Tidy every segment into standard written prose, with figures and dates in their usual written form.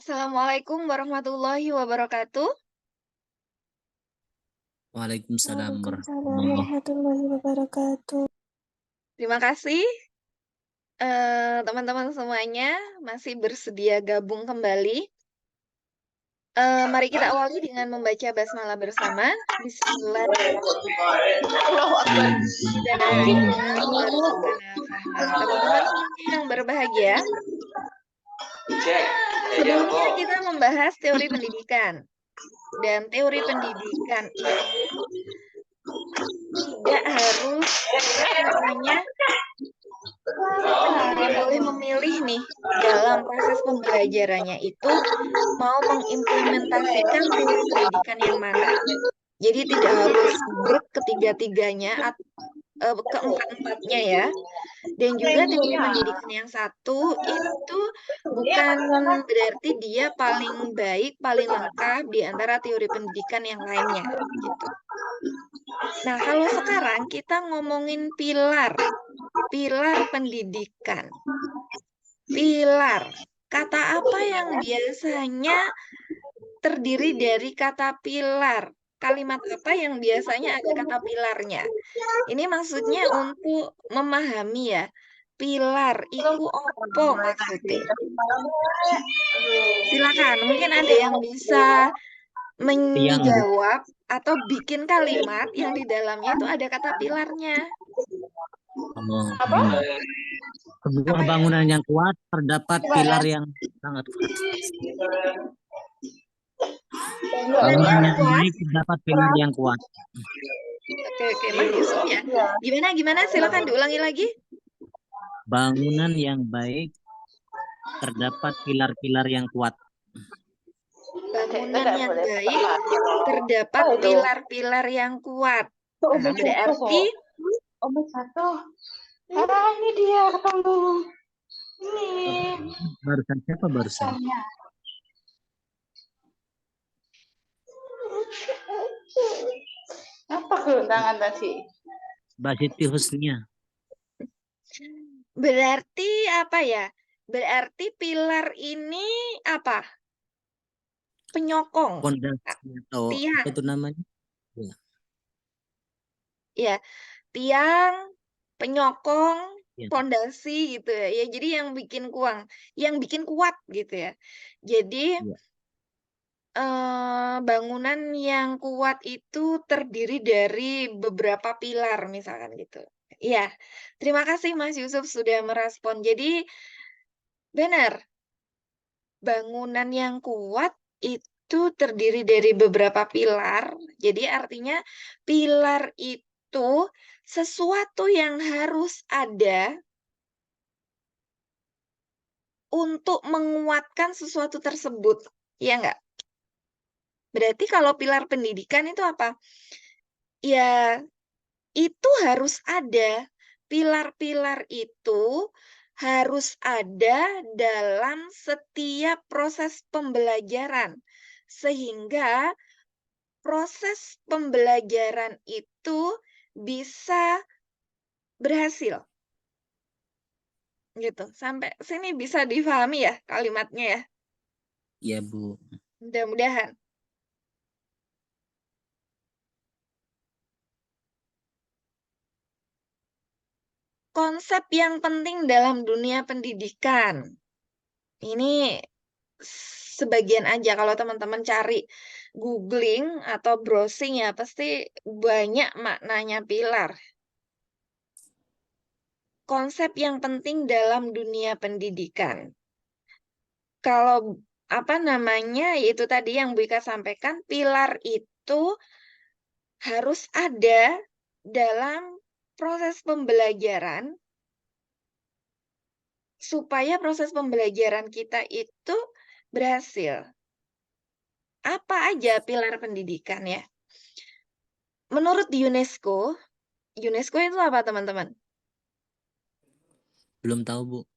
Assalamualaikum warahmatullahi wabarakatuh. Waalaikumsalam Waalaikumsalam warahmatullahi. warahmatullahi wabarakatuh. Terima kasih, teman-teman semuanya masih bersedia gabung kembali. Mari kita awali dengan membaca basmalah bersama. Teman-teman semuanya yang berbahagia, sebelumnya kita membahas teori pendidikan. Dan teori pendidikan itu tidak harus boleh memilih nih dalam proses pembelajarannya itu mau mengimplementasikan teori pendidikan yang mana. Jadi tidak harus ketiga-tiganya keempat-empatnya ya. Dan juga teori pendidikan yang satu itu bukan berarti dia paling baik, paling lengkap di antara teori pendidikan yang lainnya gitu. Nah, kalau sekarang kita ngomongin pilar pendidikan. Pilar. Kata apa yang biasanya terdiri dari kata pilar? Kalimat apa yang biasanya ada kata pilarnya? Ini maksudnya untuk memahami ya. Pilar iku opo maksudnya? Silakan, mungkin ada yang bisa menjawab atau bikin kalimat yang di dalamnya itu ada kata pilarnya. Sebuah bangunan yang kuat terdapat pilar yang sangat kuat. Bangunan yang baik terdapat pilar yang kuat. Oke, Mas Yusuf ya. Gimana? Silakan diulangi lagi. Bangunan yang baik terdapat pilar-pilar yang kuat. Bangunan yang baik terdapat pilar-pilar yang kuat. Nah, berarti ini dia ketemu. Ini. Barusan siapa barusan? Apa keundangan tadi? Mbak Siti Husnia. Berarti apa ya? Berarti pilar ini apa? Penyokong. Pondasi atau tiang. apa itu namanya? Ya, tiang, penyokong, Ya. pondasi gitu ya. Ya, jadi yang bikin kuat gitu ya. Jadi Ya. Bangunan yang kuat itu terdiri dari beberapa pilar misalkan gitu. Iya, terima kasih Mas Yusuf sudah merespon. Jadi benar, bangunan yang kuat itu terdiri dari beberapa pilar. Jadi artinya pilar itu sesuatu yang harus ada untuk menguatkan sesuatu tersebut. Iya enggak? Berarti kalau pilar pendidikan itu apa? Ya, itu harus ada. Pilar-pilar itu harus ada dalam setiap proses pembelajaran. Sehingga proses pembelajaran itu bisa berhasil. Gitu. Sampai sini bisa difahami ya kalimatnya ya? Iya, Bu. Mudah-mudahan. Konsep yang penting dalam dunia pendidikan. Ini sebagian aja kalau teman-teman cari googling atau browsing ya pasti banyak maknanya pilar. Konsep yang penting dalam dunia pendidikan. Kalau yaitu tadi yang Bu Ika sampaikan, pilar itu harus ada dalam proses pembelajaran supaya proses pembelajaran kita itu berhasil. Apa aja pilar pendidikan ya? Menurut UNESCO itu apa teman-teman? Belum tahu, Bu.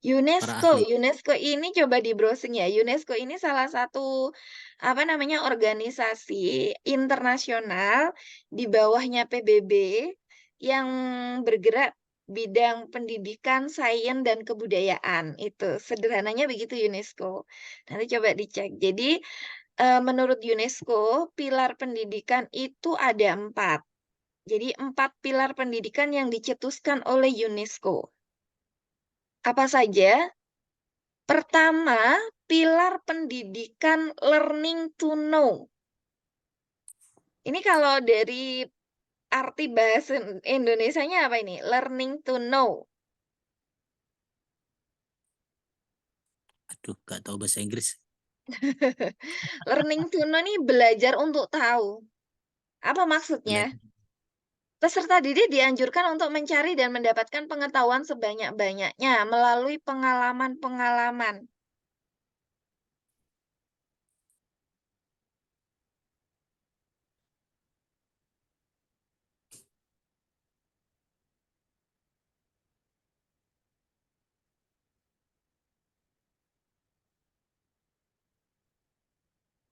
UNESCO ini coba di browsing ya. UNESCO ini salah satu organisasi internasional di bawahnya PBB yang bergerak bidang pendidikan, sains, dan kebudayaan. Itu sederhananya begitu UNESCO. Nanti coba dicek. Jadi menurut UNESCO, pilar pendidikan itu ada 4. Jadi 4 pilar pendidikan yang dicetuskan oleh UNESCO. Apa saja? Pertama, pilar pendidikan learning to know. Ini kalau dari arti bahasa Indonesianya apa ini? Learning to know. Aduh, nggak tahu bahasa Inggris. Learning to know ini belajar untuk tahu. Apa maksudnya? Belajar. Peserta didik dianjurkan untuk mencari dan mendapatkan pengetahuan sebanyak-banyaknya melalui pengalaman-pengalaman.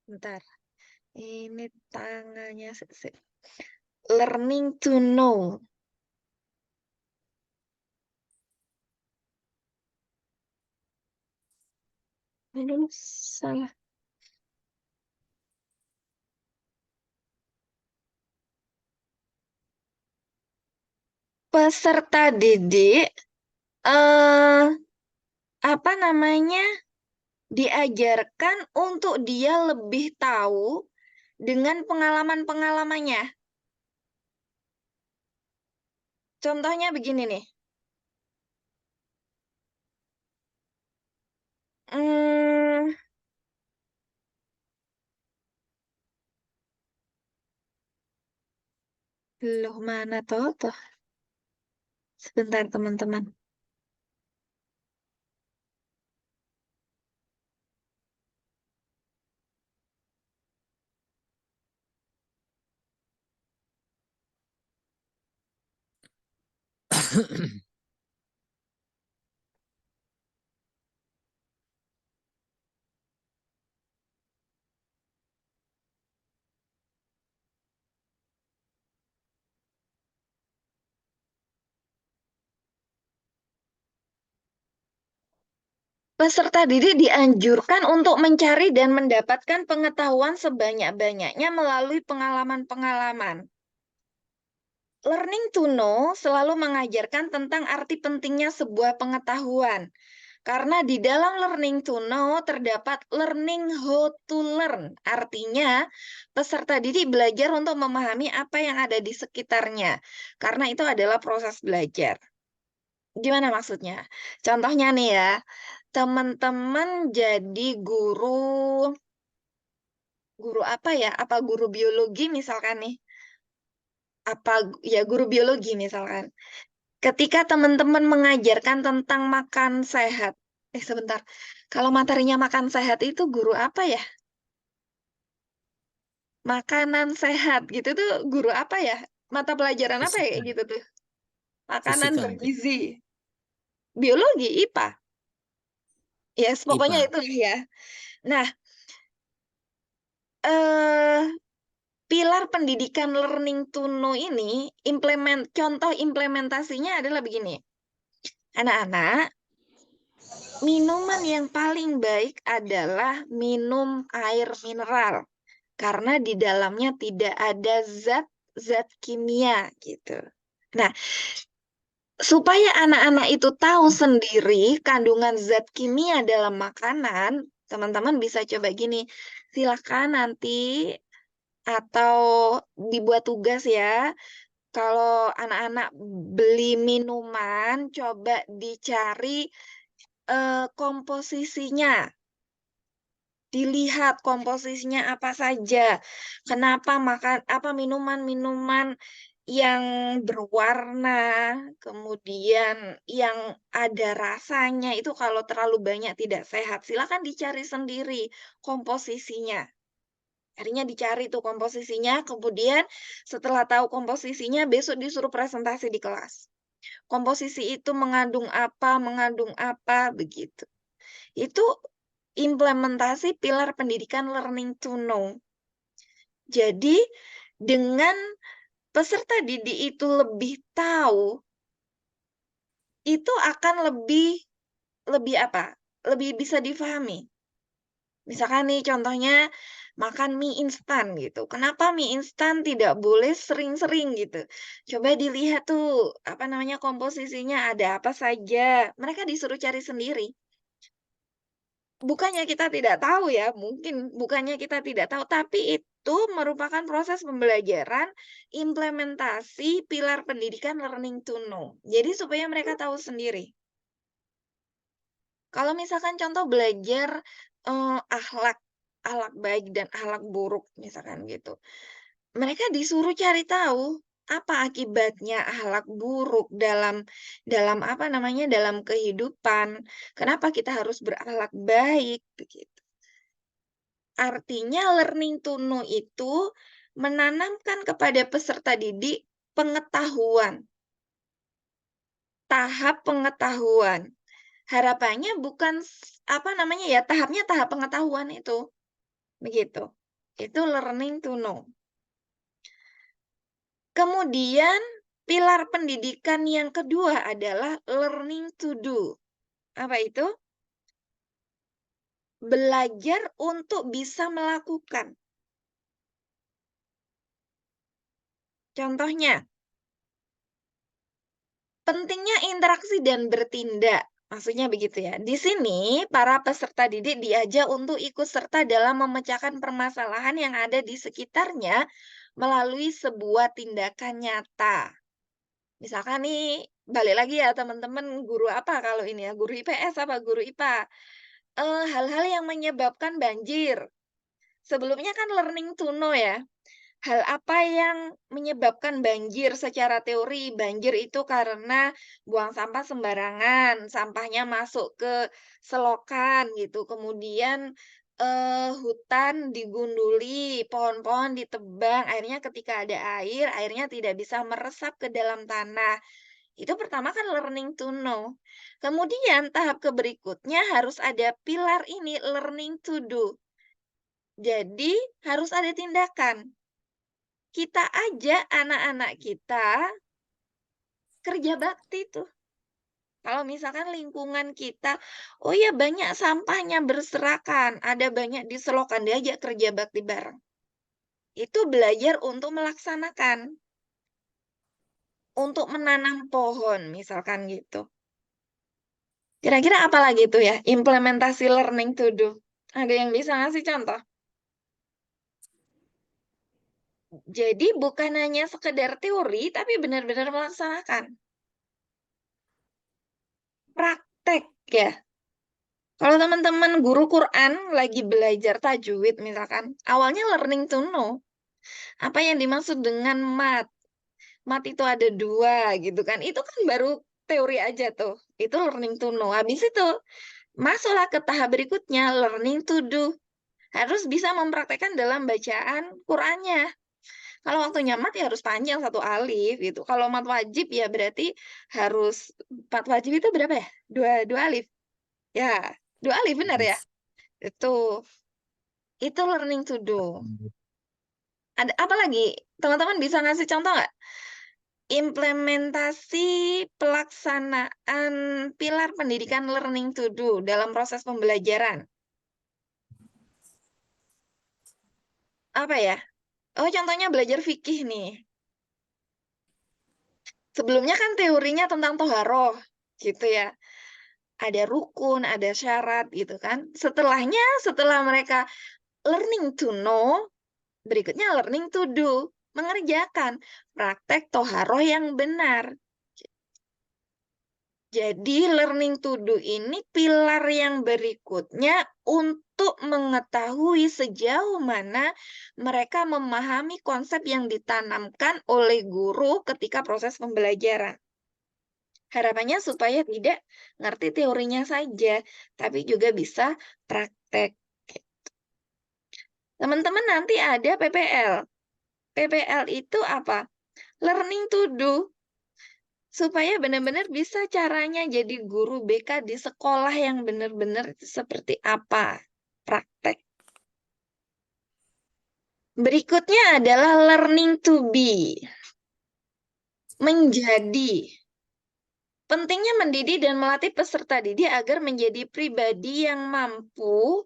Bentar. Ini tangannya. Learning to know. Aduh, salah. Peserta didik apa namanya? Diajarkan untuk dia lebih tahu dengan pengalaman-pengalamannya. Contohnya begini nih. Hmm, loh mana toh? Sebentar teman-teman. Peserta didik dianjurkan untuk mencari dan mendapatkan pengetahuan sebanyak-banyaknya melalui pengalaman-pengalaman. Learning to know selalu mengajarkan tentang arti pentingnya sebuah pengetahuan. Karena di dalam learning to know terdapat learning how to learn. Artinya, peserta didik belajar untuk memahami apa yang ada di sekitarnya. Karena itu adalah proses belajar. Gimana maksudnya? Contohnya nih ya, teman-teman jadi guru apa ya? Apa guru biologi misalkan nih? Apa ya guru biologi misalkan. Ketika teman-teman mengajarkan tentang makan sehat. Sebentar. Kalau materinya makan sehat itu guru apa ya? Makanan sehat gitu tuh guru apa ya? Mata pelajaran apa ya Fisika. kayak gitu tuh? Makanan Fisika mungkin. bergizi. Biologi, IPA. Yes, pokoknya IPA. itu ya. Nah, eh pilar pendidikan learning to know ini contoh implementasinya adalah begini. Anak-anak, minuman yang paling baik adalah minum air mineral karena di dalamnya tidak ada zat-zat kimia gitu. Nah, supaya anak-anak itu tahu sendiri kandungan zat kimia dalam makanan, teman-teman bisa coba gini, silakan nanti atau dibuat tugas ya. Kalau anak-anak beli minuman, coba dicari komposisinya. Dilihat komposisinya apa saja. Kenapa makan apa minuman-minuman yang berwarna, kemudian yang ada rasanya itu kalau terlalu banyak tidak sehat. Silakan dicari sendiri komposisinya. Akhirnya dicari tuh komposisinya, kemudian setelah tahu komposisinya, besok disuruh presentasi di kelas. Komposisi itu mengandung apa, begitu. Itu implementasi pilar pendidikan learning to know. Jadi, dengan peserta didik itu lebih tahu itu akan lebih apa? Lebih bisa difahami. Misalkan nih contohnya makan mie instan gitu. Kenapa mie instan tidak boleh sering-sering gitu? Coba dilihat tuh, apa namanya, komposisinya ada apa saja. Mereka disuruh cari sendiri. Bukannya kita tidak tahu ya, mungkin bukannya kita tidak tahu, tapi itu merupakan proses pembelajaran implementasi pilar pendidikan learning to know. Jadi supaya mereka tahu sendiri. Kalau misalkan contoh belajar akhlak baik dan akhlak buruk misalkan gitu. Mereka disuruh cari tahu apa akibatnya akhlak buruk dalam apa namanya, dalam kehidupan. Kenapa kita harus berakhlak baik begitu. Artinya learning to know itu menanamkan kepada peserta didik pengetahuan. Tahap pengetahuan. Harapannya bukan apa namanya ya, tahapnya tahap pengetahuan itu. Begitu. Itu learning to know. Kemudian pilar pendidikan yang kedua adalah learning to do. Apa itu? Belajar untuk bisa melakukan. Contohnya, pentingnya interaksi dan bertindak. Maksudnya begitu ya. Di sini para peserta didik diajak untuk ikut serta dalam memecahkan permasalahan yang ada di sekitarnya melalui sebuah tindakan nyata. Misalkan nih, balik lagi ya teman-teman, guru apa kalau ini ya? Guru IPS apa guru IPA? Hal-hal yang menyebabkan banjir. Sebelumnya kan learning to know ya. Hal apa yang menyebabkan banjir secara teori? Banjir itu karena buang sampah sembarangan, sampahnya masuk ke selokan gitu. Kemudian hutan digunduli, pohon-pohon ditebang, akhirnya ketika ada air, airnya tidak bisa meresap ke dalam tanah. Itu pertama kan learning to know. Kemudian tahap berikutnya harus ada pilar ini, learning to do. Jadi harus ada tindakan. Kita ajak anak-anak kita kerja bakti tuh. Kalau misalkan lingkungan kita, oh ya banyak sampahnya berserakan, ada banyak di selokan, diajak kerja bakti bareng. Itu belajar untuk melaksanakan. Untuk menanam pohon, misalkan gitu. Kira-kira apa lagi tuh ya, implementasi learning to do? Ada yang bisa ngasih contoh? Jadi bukan hanya sekedar teori, tapi benar-benar melaksanakan. Praktek ya. Kalau teman-teman guru Quran lagi belajar tajwid misalkan, awalnya learning to know. Apa yang dimaksud dengan mat? Mat itu ada 2 gitu kan. Itu kan baru teori aja tuh. Itu learning to know. Habis itu masuklah ke tahap berikutnya, learning to do. Harus bisa mempraktekkan dalam bacaan Qurannya. Kalau waktunya mat ya harus panjang 1 alif gitu. Kalau mat wajib ya berarti harus, mat wajib itu berapa ya? 2 alif. Ya, 2 alif benar ya? Itu learning to do. Ada apa lagi? Teman-teman bisa ngasih contoh nggak? Implementasi pelaksanaan pilar pendidikan learning to do dalam proses pembelajaran. Apa ya? Oh, contohnya belajar fikih nih. Sebelumnya kan teorinya tentang toharoh, gitu ya. Ada rukun, ada syarat, gitu kan. Setelahnya, setelah mereka learning to know, berikutnya learning to do. Mengerjakan praktek toharoh yang benar. Jadi learning to do ini pilar yang berikutnya untuk mengetahui sejauh mana mereka memahami konsep yang ditanamkan oleh guru ketika proses pembelajaran. Harapannya supaya tidak ngerti teorinya saja, tapi juga bisa praktek. Teman-teman nanti ada PPL. PPL itu apa? Learning to do. Supaya benar-benar bisa caranya jadi guru BK di sekolah yang benar-benar seperti apa praktek. Berikutnya adalah learning to be. Menjadi. Pentingnya mendidik dan melatih peserta didik agar menjadi pribadi yang mampu,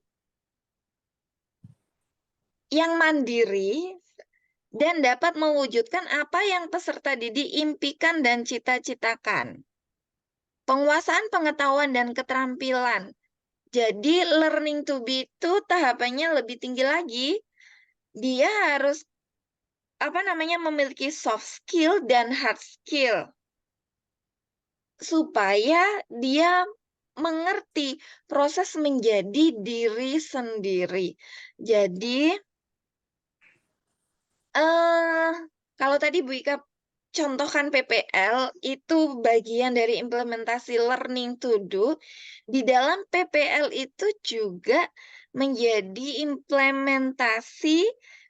yang mandiri, dan dapat mewujudkan apa yang peserta didik impikan dan cita-citakan. Penguasaan pengetahuan dan keterampilan. Jadi learning to be itu tahapannya lebih tinggi lagi. Dia harus memiliki soft skill dan hard skill supaya dia mengerti proses menjadi diri sendiri. Jadi kalau tadi Bu Ika contohkan PPL itu bagian dari implementasi learning to do. Di dalam PPL itu juga menjadi implementasi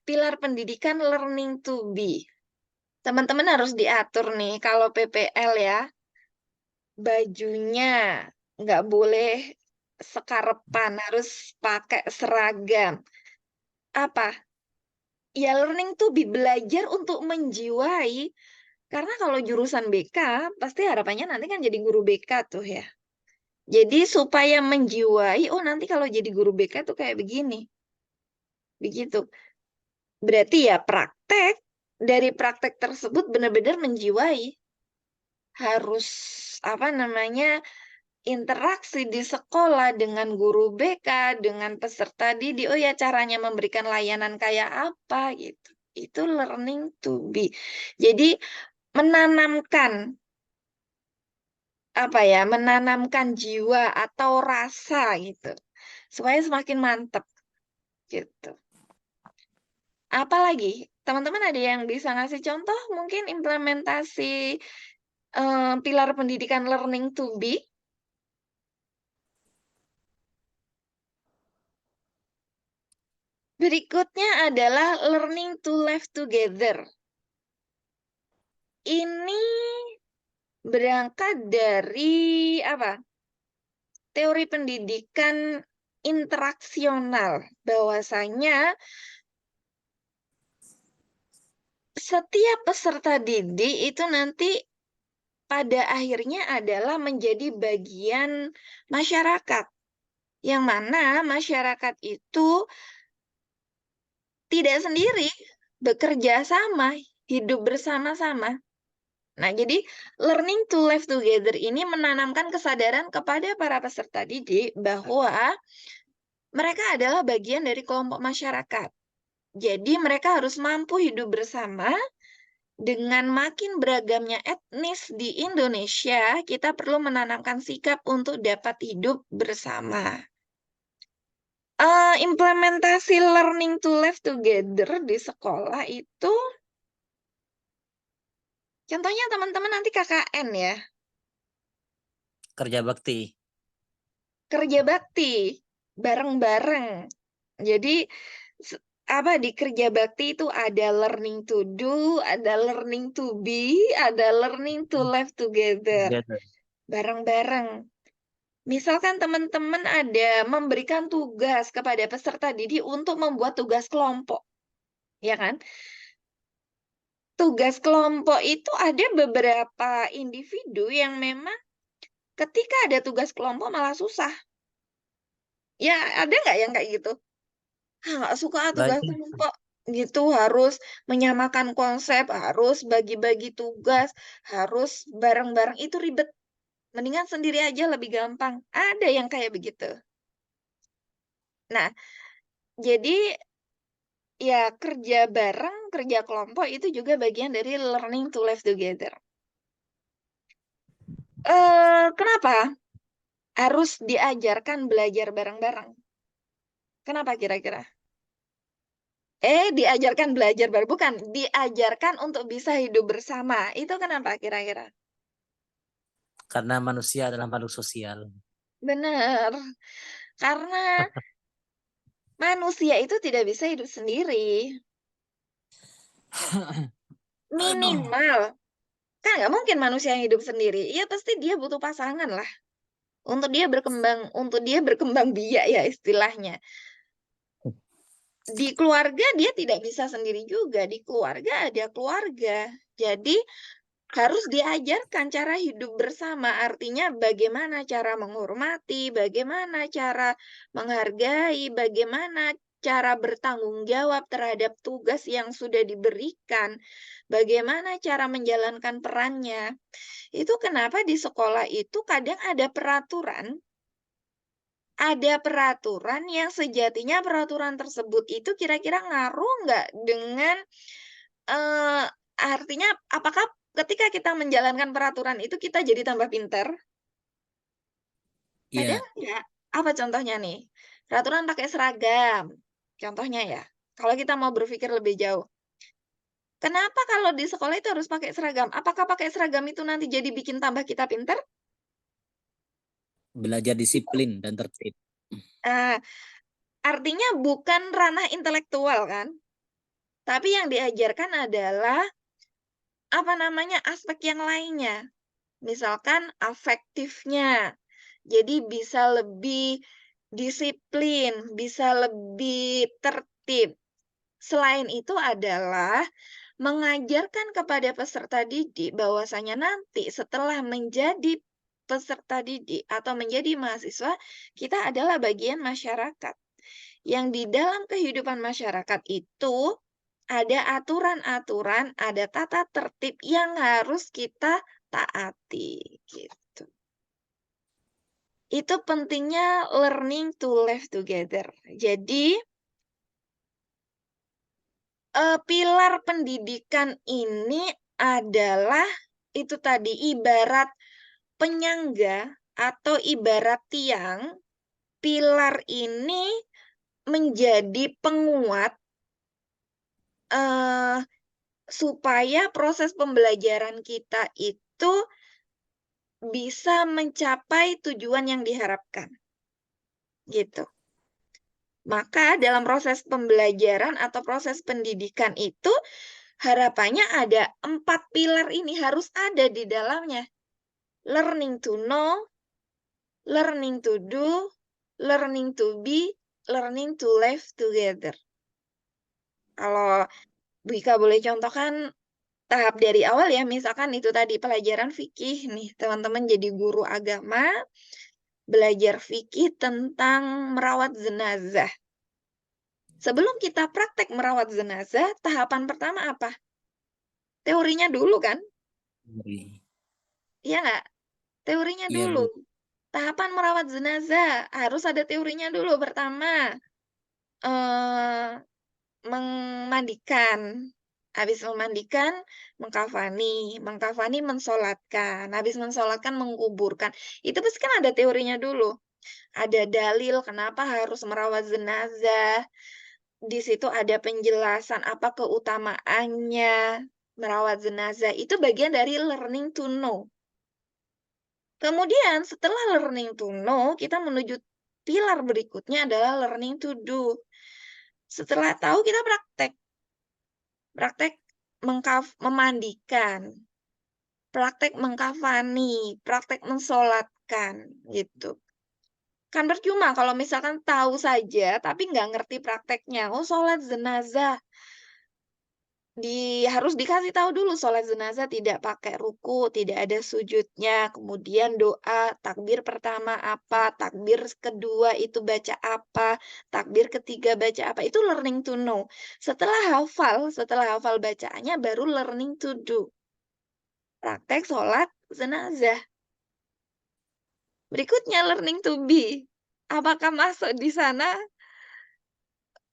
pilar pendidikan learning to be. Teman-teman harus diatur nih kalau PPL ya. Bajunya nggak boleh sekarepan, harus pakai seragam. Apa? Ya learning to be, belajar untuk menjiwai. Karena kalau jurusan BK, pasti harapannya nanti kan jadi guru BK tuh ya. Jadi supaya menjiwai, oh nanti kalau jadi guru BK tuh kayak begini. Begitu. Berarti ya dari praktek tersebut benar-benar menjiwai. Harus interaksi di sekolah dengan guru BK, dengan peserta didik. Oh ya cara memberikan layanan kayak apa gitu. Itu learning to be. Jadi menanamkan menanamkan jiwa atau rasa gitu supaya semakin mantep gitu. Apalagi teman-teman ada yang bisa ngasih contoh mungkin implementasi pilar pendidikan learning to be? Berikutnya adalah learning to live together. Ini berangkat dari teori pendidikan interaksional, bahwasanya setiap peserta didik itu nanti pada akhirnya adalah menjadi bagian masyarakat, yang mana masyarakat itu tidak sendiri, bekerja sama, hidup bersama-sama. Nah, jadi learning to live together ini menanamkan kesadaran kepada para peserta didik bahwa mereka adalah bagian dari kelompok masyarakat. Jadi mereka harus mampu hidup bersama. Dengan makin beragamnya etnis di Indonesia, kita perlu menanamkan sikap untuk dapat hidup bersama. Implementasi learning to live together di sekolah itu, contohnya teman-teman nanti KKN ya. Kerja bakti. Kerja bakti, bareng-bareng. Jadi, di kerja bakti itu ada learning to do, ada learning to be, ada learning to live together. Bareng-bareng. Misalkan teman-teman ada memberikan tugas kepada peserta didik untuk membuat tugas kelompok. Ya kan? Tugas kelompok itu ada beberapa individu yang memang ketika ada tugas kelompok malah susah. Ya, ada nggak yang kayak gitu? Nggak suka tugas kelompok. Gitu, harus menyamakan konsep, harus bagi-bagi tugas, harus bareng-bareng, itu ribet. Mendingan sendiri aja lebih gampang. Ada yang kayak begitu. Nah, jadi ya kerja bareng, kerja kelompok itu juga bagian dari learning to live together. Kenapa harus diajarkan belajar bareng-bareng? Kenapa kira-kira? Diajarkan belajar bareng, bukan. Diajarkan untuk bisa hidup bersama. Itu kenapa kira-kira? Karena manusia adalah makhluk sosial. Benar. Karena manusia itu tidak bisa hidup sendiri. Minimal. Kan nggak mungkin manusia yang hidup sendiri. Ya pasti dia butuh pasangan lah. Untuk dia berkembang biak ya istilahnya. Di keluarga dia tidak bisa sendiri juga. Di keluarga ada keluarga. Jadi harus diajarkan cara hidup bersama. Artinya bagaimana cara menghormati, bagaimana cara menghargai, bagaimana cara bertanggung jawab terhadap tugas yang sudah diberikan, bagaimana cara menjalankan perannya. Itu kenapa di sekolah itu kadang ada peraturan yang sejatinya peraturan tersebut itu kira-kira ngaruh nggak dengan artinya apakah ketika kita menjalankan peraturan itu kita jadi tambah pinter? Iya, Kadang enggak. Apa contohnya nih? Peraturan pakai seragam. Contohnya ya. Kalau kita mau berpikir lebih jauh. Kenapa kalau di sekolah itu harus pakai seragam? Apakah pakai seragam itu nanti jadi bikin tambah kita pinter? belajar disiplin dan tertib. Ah, artinya bukan ranah intelektual kan? Tapi yang diajarkan adalah apa namanya aspek yang lainnya. Misalkan afektifnya. Jadi bisa lebih disiplin, bisa lebih tertib. Selain itu adalah mengajarkan kepada peserta didik bahwasanya nanti setelah menjadi peserta didik atau menjadi mahasiswa, kita adalah bagian masyarakat. Yang di dalam kehidupan masyarakat itu ada aturan-aturan, ada tata tertib yang harus kita taati gitu. Itu pentingnya learning to live together. Jadi pilar pendidikan ini adalah itu tadi ibarat penyangga atau ibarat tiang. Pilar ini menjadi penguat supaya proses pembelajaran kita itu bisa mencapai tujuan yang diharapkan. Gitu. Maka dalam proses pembelajaran atau proses pendidikan itu harapannya ada 4 pilar ini harus ada di dalamnya. Learning to know, learning to do, learning to be, learning to live together. Kalau Bika boleh contohkan tahap dari awal ya, misalkan itu tadi pelajaran fikih nih, teman-teman jadi guru agama, belajar fikih tentang merawat jenazah. Sebelum kita praktek merawat jenazah, tahapan pertama apa? Teorinya dulu kan? Iya nggak? Teorinya Iya, dulu. Bu. Tahapan merawat jenazah harus ada teorinya dulu. Pertama, eh, memandikan. Habis memandikan, mengkafani, mensolatkan. Habis mensolatkan, menguburkan. Itu pasti kan ada teorinya dulu. Ada dalil kenapa harus merawat jenazah. Di situ ada penjelasan apa keutamaannya merawat jenazah. Itu bagian dari learning to know. Kemudian setelah learning to know, kita menuju pilar berikutnya adalah learning to do. Setelah tahu kita praktek. Praktek memandikan, praktek mengkafani, praktek mensolatkan gitu. Kan percuma kalau misalkan tahu saja tapi nggak ngerti prakteknya. Oh, sholat jenazah. Harus dikasih tahu dulu sholat jenazah tidak pakai ruku, tidak ada sujudnya, kemudian doa, takbir pertama apa, takbir kedua itu baca apa, takbir ketiga baca apa, itu learning to know. Setelah hafal bacaannya baru learning to do. Praktek sholat jenazah. Berikutnya learning to be. Apakah masuk di sana?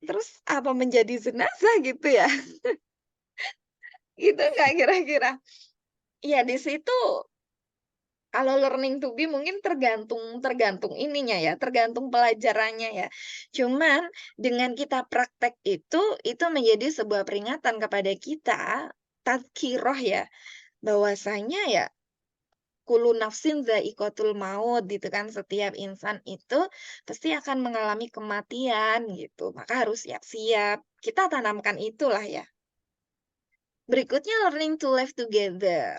Terus apa menjadi jenazah gitu ya? Gitu nggak kira-kira? Ya di situ kalau learning to be mungkin tergantung ininya ya, tergantung pelajarannya ya. Cuman dengan kita praktek itu menjadi sebuah peringatan kepada kita, tazkirah ya, bahwasanya ya kullu nafsin dha'iqatul maut gitu kan, setiap insan itu pasti akan mengalami kematian gitu. Maka harus siap-siap. Kita tanamkan itulah ya. Berikutnya learning to live together.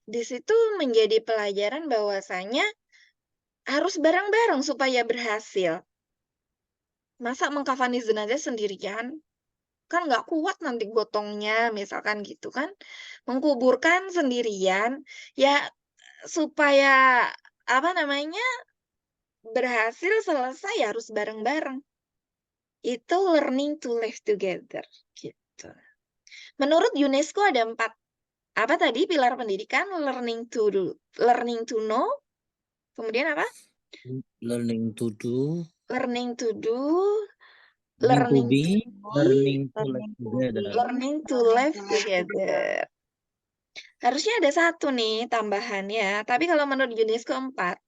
Di situ menjadi pelajaran bahwasanya harus bareng-bareng supaya berhasil. Masa mengkafani jenazah sendirian? kan nggak kuat nanti gotongnya, misalkan gitu kan. Mengkuburkan sendirian, ya supaya apa namanya berhasil selesai harus bareng-bareng. Itu learning to live together gitu. Menurut UNESCO ada 4 apa tadi pilar pendidikan, learning to know, kemudian apa? Learning to do, Learning to do, learning to learning to be, be, learning to live together. learning to live together. Harusnya ada 1 nih tambahannya, tapi kalau menurut UNESCO 4.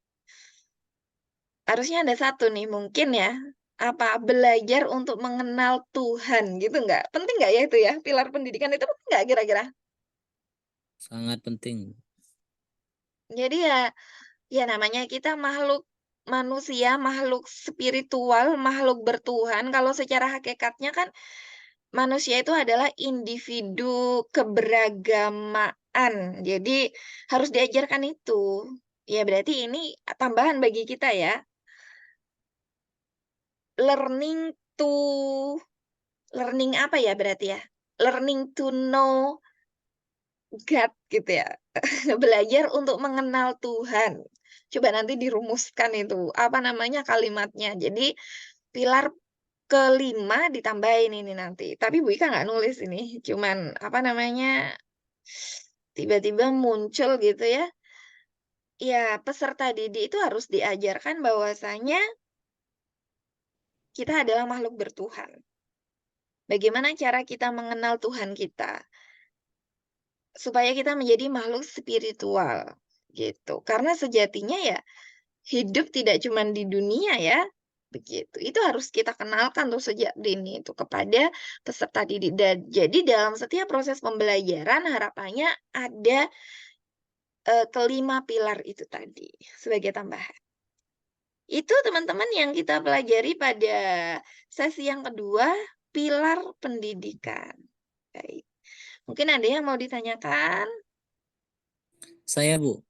Harusnya ada 1 nih mungkin ya. Apa belajar untuk mengenal Tuhan gitu nggak? Penting nggak ya itu ya? Pilar pendidikan itu penting nggak kira-kira? Sangat penting. Jadi ya namanya kita makhluk manusia, makhluk spiritual, makhluk bertuhan. Kalau secara hakikatnya kan manusia itu adalah individu keberagamaan. Jadi harus diajarkan itu. Ya berarti ini tambahan bagi kita ya. Learning to learning apa ya berarti ya? Learning to know God gitu ya. Belajar untuk mengenal Tuhan. Coba nanti dirumuskan itu, apa namanya kalimatnya. Jadi pilar kelima ditambahin ini nanti. Tapi Bu Ika nggak nulis ini, cuman apa namanya tiba-tiba muncul gitu ya. Ya, peserta didik itu harus diajarkan bahwasanya kita adalah makhluk bertuhan. Bagaimana cara kita mengenal Tuhan kita? Supaya kita menjadi makhluk spiritual gitu. Karena sejatinya ya hidup tidak cuma di dunia ya, begitu. Itu harus kita kenalkan tuh sejak dini itu kepada peserta didik. Dan jadi dalam setiap proses pembelajaran harapannya ada kelima pilar itu tadi sebagai tambahan. Itu teman-teman yang kita pelajari pada sesi yang kedua, pilar pendidikan. Baik. Mungkin ada yang mau ditanyakan? Saya Bu,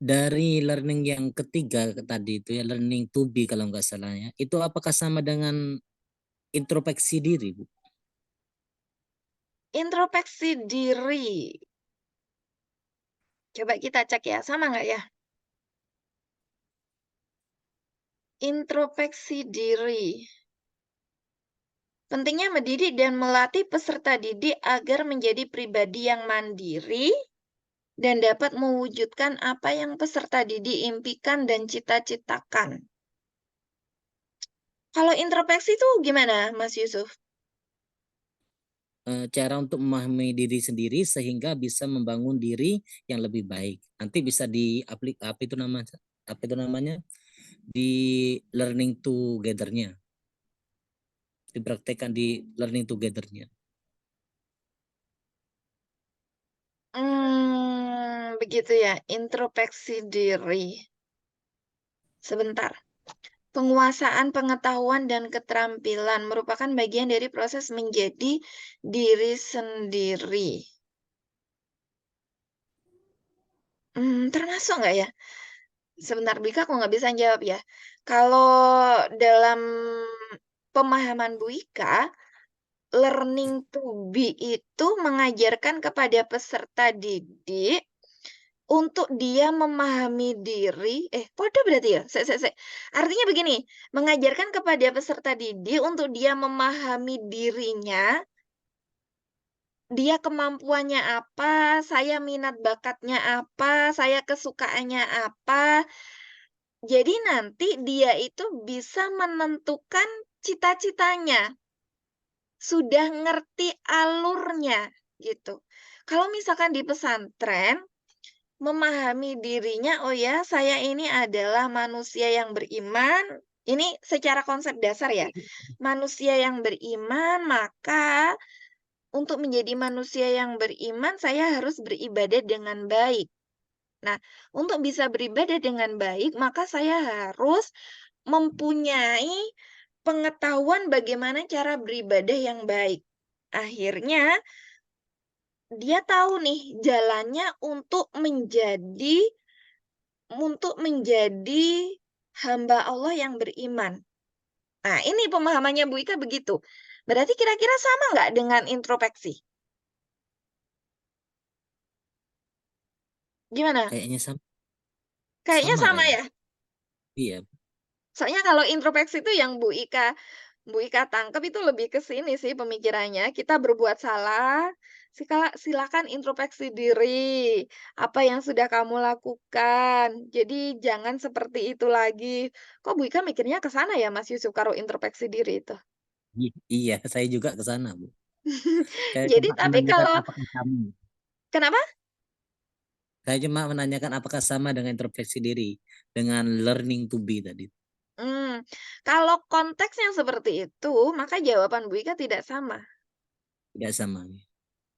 dari learning yang ketiga tadi itu ya, learning to be kalau nggak salah ya, itu apakah sama dengan introspeksi diri Bu? Introspeksi diri. Coba kita cek ya, sama nggak ya? Introspeksi diri. Pentingnya mendidik dan melatih peserta didik agar menjadi pribadi yang mandiri dan dapat mewujudkan apa yang peserta didik impikan dan cita-citakan. Kalau introspeksi itu gimana, Mas Yusuf? Cara untuk memahami diri sendiri sehingga bisa membangun diri yang lebih baik. Nanti bisa apa itu namanya di learning together-nya, dipraktekkan di learning together-nya. Begitu ya, introspeksi diri. Sebentar. Penguasaan pengetahuan dan keterampilan merupakan bagian dari proses menjadi diri sendiri. Termasuk nggak ya? Sebentar, Bika aku nggak bisa jawab ya. Kalau dalam pemahaman Bu Ika, learning to be itu mengajarkan kepada peserta didik untuk dia memahami diri, podo berarti ya? Artinya begini, mengajarkan kepada peserta didik untuk dia memahami dirinya, dia kemampuannya apa, saya minat bakatnya apa, saya kesukaannya apa. Jadi nanti dia itu bisa menentukan cita-citanya, sudah ngerti alurnya gitu. Kalau misalkan di pesantren, memahami dirinya, oh ya, saya ini adalah manusia yang beriman. Ini secara konsep dasar ya. Manusia yang beriman, maka untuk menjadi manusia yang beriman, saya harus beribadah dengan baik. Nah, untuk bisa beribadah dengan baik, maka saya harus mempunyai pengetahuan bagaimana cara beribadah yang baik. Akhirnya, dia tahu nih jalannya untuk menjadi hamba Allah yang beriman. Nah, ini pemahamannya Bu Ika begitu. Berarti kira-kira sama nggak dengan introspeksi? Gimana? Kayaknya sama, Kayaknya sama sama kayaknya. ya. Iya, Soalnya kalau introspeksi itu yang Bu Ika tangkap itu lebih ke sini sih pemikirannya. Kita berbuat salah, silakan introspeksi diri. Apa yang sudah kamu lakukan. Jadi jangan seperti itu lagi. Kok Bu Ika mikirnya ke sana ya Mas Yusuf kalau introspeksi diri itu? iya, saya juga ke sana, Bu. Saya Jadi cuma tapi menanyakan kalau apakah sama. kenapa? Saya cuma menanyakan apakah sama dengan introspeksi diri, dengan learning to be tadi. Kalau konteksnya seperti itu, maka jawaban Bu Ika tidak sama. Tidak sama.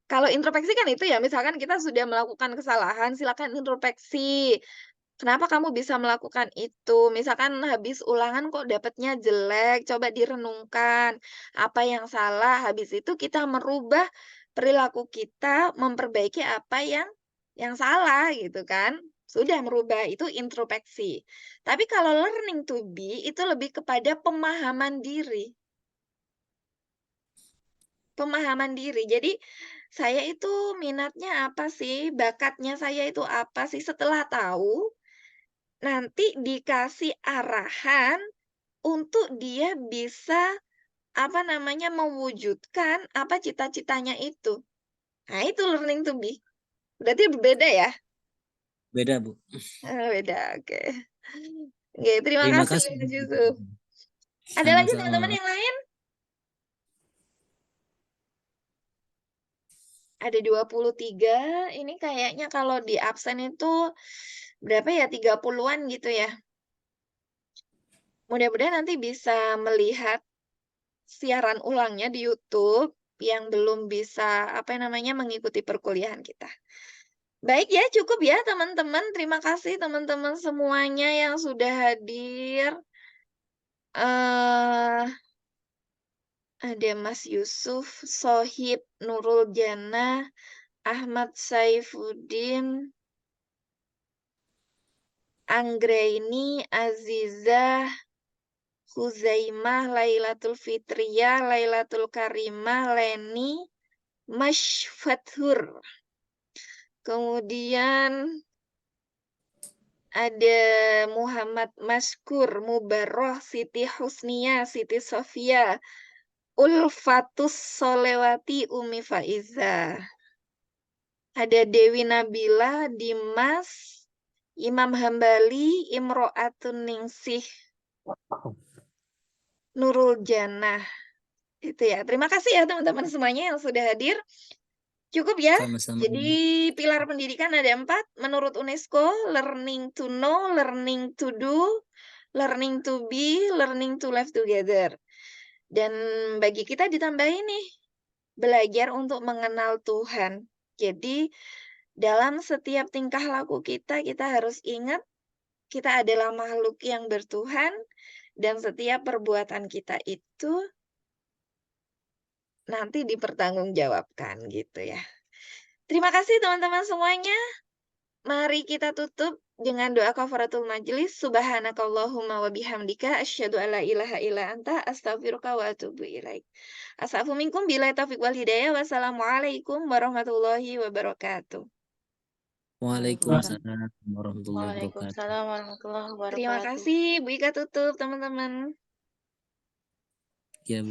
Kalau introspeksi kan itu ya, misalkan kita sudah melakukan kesalahan, silakan introspeksi. Kenapa kamu bisa melakukan itu? Misalkan habis ulangan kok dapatnya jelek, coba direnungkan. Apa yang salah? Habis itu kita merubah perilaku kita, memperbaiki apa yang salah gitu kan. Sudah merubah, itu introspeksi. Tapi kalau learning to be, itu lebih kepada pemahaman diri. Pemahaman diri. Jadi, saya itu minatnya apa sih? Bakatnya saya itu apa sih? Setelah tahu, nanti dikasih arahan untuk dia bisa, apa namanya, mewujudkan apa cita-citanya itu. Nah, itu learning to be. Berarti berbeda ya? Beda, Bu. Beda, oke. Oke, terima Terima kasih kasih. Mas Yusuf. Ada lagi teman-teman Sama-sama. yang lain? Ada 23, ini kayaknya kalau di absen itu berapa ya, 30-an gitu ya. Mudah-mudahan nanti bisa melihat siaran ulangnya di YouTube yang belum bisa, apa namanya, mengikuti perkuliahan kita. Baik ya, cukup ya teman-teman. Terima kasih teman-teman semuanya yang sudah hadir. eh ada Mas Yusuf, Sohib, Nurul Jana, Ahmad Saifuddin, Anggraini, Azizah, Huzaimah, Lailatul Fitriyah, Lailatul Karimah, Leni, Fathur. Kemudian ada Muhammad Maskur, Mubarroh, Siti Husnia, Siti Sofia, Ulfatus Solewati, Umi Faiza. Ada Dewi Nabila, Dimas, Imam Hambali, Imro'atun Ningsih, Nurul Jannah. Itu ya. Terima kasih ya teman-teman semuanya yang sudah hadir. Cukup ya. Sama-sama. Jadi pilar pendidikan ada 4 menurut UNESCO: learning to know, learning to do, learning to be, learning to live together. Dan bagi kita ditambahin nih, belajar untuk mengenal Tuhan. Jadi dalam setiap tingkah laku kita harus ingat kita adalah makhluk yang bertuhan dan setiap perbuatan kita itu nanti dipertanggungjawabkan gitu ya. Terima kasih teman-teman semuanya. Mari kita tutup dengan doa kafaratul majlis. Subhanakallahumma wa bihamdika asyhadu alla ilaha illa anta astaghfiruka wa atubu ilaik. Asafu minkum billahi taufiq wal hidayah. Wassalamualaikum warahmatullahi wabarakatuh. Waalaikumsalam warahmatullahi wabarakatuh. Waalaikumsalam warahmatullahi Terima wabarakatuh. kasih Bu Ika, tutup teman-teman. Ya, Bu.